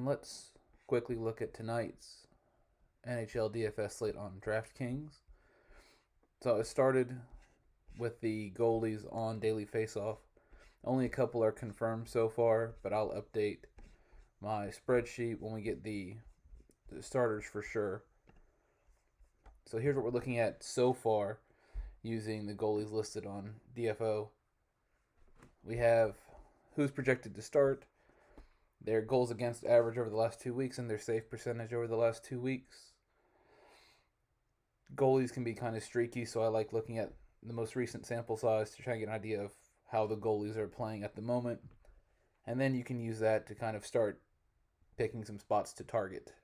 let's quickly look at tonight's NHL DFS slate on Draftkings. So it started with the goalies on daily faceoff. Only a couple are confirmed so far, but I'll update my spreadsheet when we get the starters for sure. So here's what we're looking at so far using the goalies listed on DFO. We have who's projected to start, their goals against average over the last 2 weeks, and their save percentage over the last 2 weeks. Goalies can be kind of streaky, so I like looking at the most recent sample size to try and get an idea of how the goalies are playing at the moment. And then you can use that to kind of start picking some spots to target.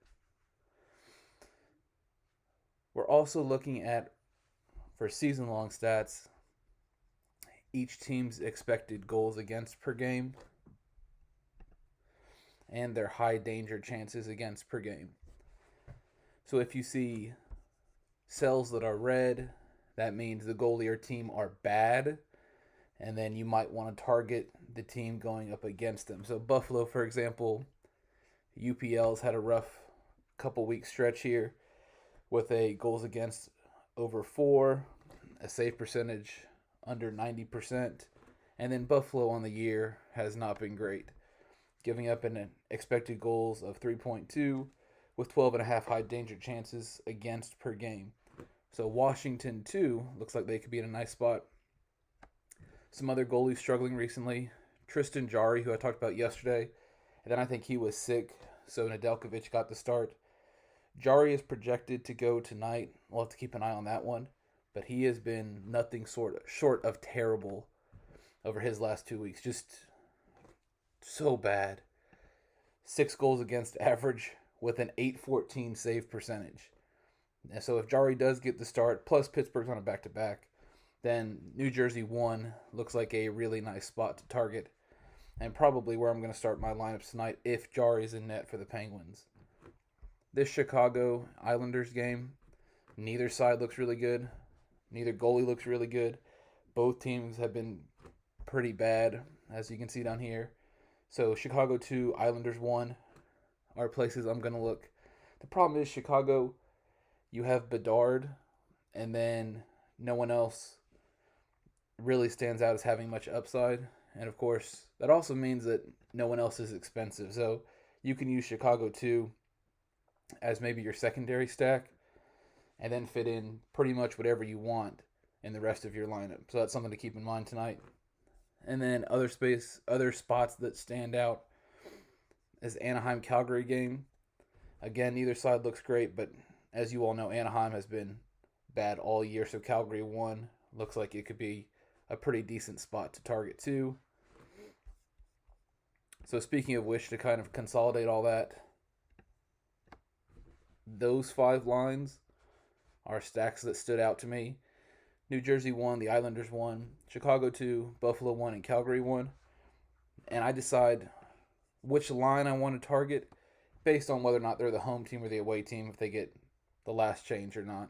We're also looking at, for season-long stats, each team's expected goals against per game and their high danger chances against per game. So if you see cells that are red, that means the goalie or team are bad, and then you might want to target the team going up against them. So Buffalo, for example, UPL's had a rough couple week stretch here with a goals against over 4, a save percentage under 90%, and then Buffalo on the year has not been great, giving up an expected goals of 3.2 with 12.5 high danger chances against per game. So Washington, too, looks like they could be in a nice spot. Some other goalies struggling recently. Tristan Jarry, who I talked about yesterday, and then I think he was sick, so Nedeljkovic got the start. Jarry is projected to go tonight. We'll have to keep an eye on that one, but he has been nothing short of terrible over his last 2 weeks. Just so bad. 6 goals against average with an .814 save percentage. And so if Jarry does get the start, plus Pittsburgh's on a back-to-back, then New Jersey 1 looks like a really nice spot to target, and probably where I'm going to start my lineups tonight if Jarry's in net for the Penguins. This Chicago Islanders game, neither side looks really good. Neither goalie looks really good. Both teams have been pretty bad, as you can see down here. So Chicago 2, Islanders 1 are places I'm going to look. The problem is Chicago, you have Bedard, and then no one else really stands out as having much upside. And of course, that also means that no one else is expensive. So you can use Chicago 2 as maybe your secondary stack and then fit in pretty much whatever you want in the rest of your lineup. So that's something to keep in mind tonight. And then other spots that stand out is Anaheim-Calgary game. Again, neither side looks great, but as you all know, Anaheim has been bad all year, so Calgary 1 looks like it could be a pretty decent spot to target too. So speaking of which, to kind of consolidate all that, those 5 lines are stacks that stood out to me. New Jersey 1, the Islanders 1, Chicago 2, Buffalo 1, and Calgary 1. And I decide which line I want to target based on whether or not they're the home team or the away team, if they get the last change or not.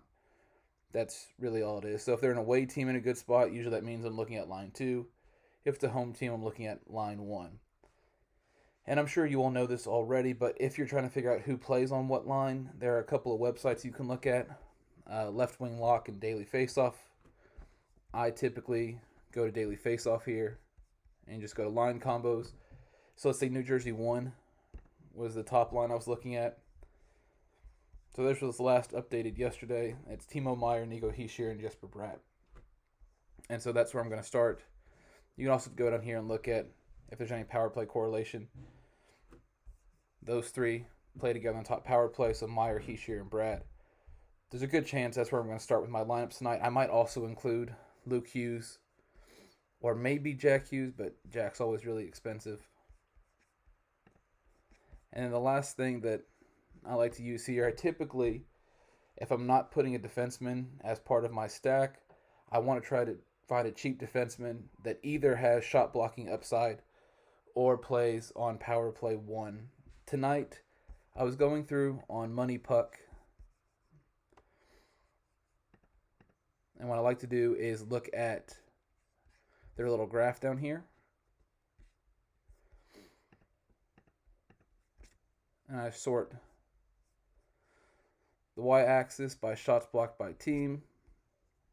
That's really all it is. So if they're an away team in a good spot, usually that means I'm looking at line 2. If it's a home team, I'm looking at line 1. And I'm sure you all know this already, but if you're trying to figure out who plays on what line, there are a couple of websites you can look at. Left Wing Lock and Daily Faceoff. I typically go to Daily Faceoff here and just go to line combos. So let's say New Jersey 1 was the top line I was looking at. So this was last updated yesterday. It's Timo Meier, Nico Hischier, and Jesper Bratt. And so that's where I'm going to start. You can also go down here and look at if there's any power play correlation. Those 3 play together on top power play, so Meier, Hischier, and Bratt. There's a good chance that's where I'm going to start with my lineups tonight. I might also include Luke Hughes or maybe Jack Hughes, but Jack's always really expensive. And then the last thing that I like to use here, I typically, if I'm not putting a defenseman as part of my stack, I want to try to find a cheap defenseman that either has shot blocking upside or plays on power play 1. Tonight, I was going through on Money Puck, and what I like to do is look at their little graph down here. And I sort the y-axis by shots blocked by team,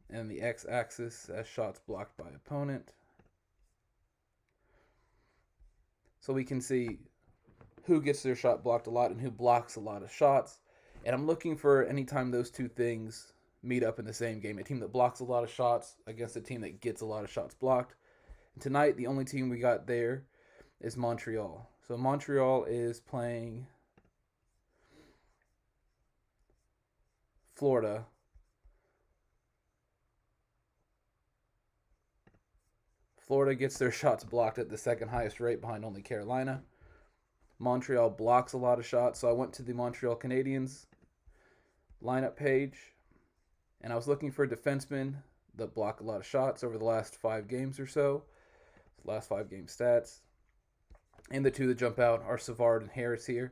and the x-axis as shots blocked by opponent. So we can see who gets their shot blocked a lot and who blocks a lot of shots. And I'm looking for anytime those two things meet up in the same game, a team that blocks a lot of shots against a team that gets a lot of shots blocked. And tonight, the only team we got there is Montreal. So Montreal is playing Florida. Florida gets their shots blocked at the second highest rate behind only Carolina. Montreal blocks a lot of shots, so I went to the Montreal Canadiens lineup page, and I was looking for defensemen that block a lot of shots over the last 5 games or so, last 5 game stats. And the two that jump out are Savard and Harris here,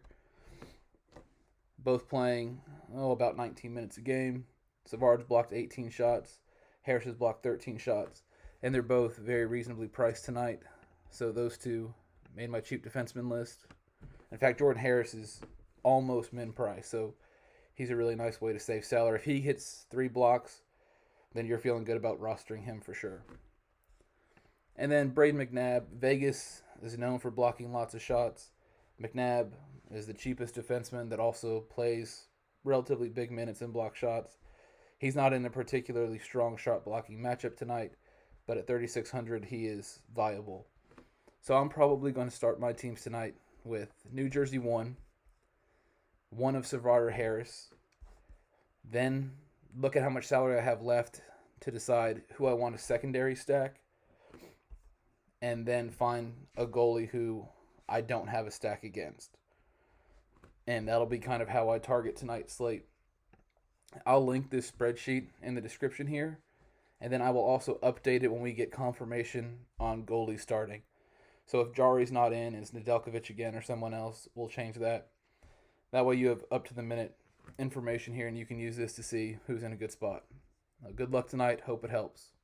both playing about 19 minutes a game. Savard's blocked 18 shots, Harris has blocked 13 shots, and they're both very reasonably priced tonight. So those two made my cheap defenseman list. In fact, Jordan Harris is almost min price, so he's a really nice way to save salary. If he hits 3 blocks, then you're feeling good about rostering him for sure. And then Braden McNabb. Vegas is known for blocking lots of shots. McNabb is the cheapest defenseman that also plays relatively big minutes and block shots. He's not in a particularly strong shot blocking matchup tonight, but at 3,600 he is viable. So I'm probably going to start my teams tonight with New Jersey 1 of Savard or Harris. Then look at how much salary I have left to decide who I want a secondary stack. And then find a goalie who I don't have a stack against. And that'll be kind of how I target tonight's slate. I'll link this spreadsheet in the description here. And then I will also update it when we get confirmation on goalie starting. So if Jari's not in and it's Nedeljkovic again or someone else, we'll change that. That way you have up-to-the-minute information here, and you can use this to see who's in a good spot. Good luck tonight. Hope it helps.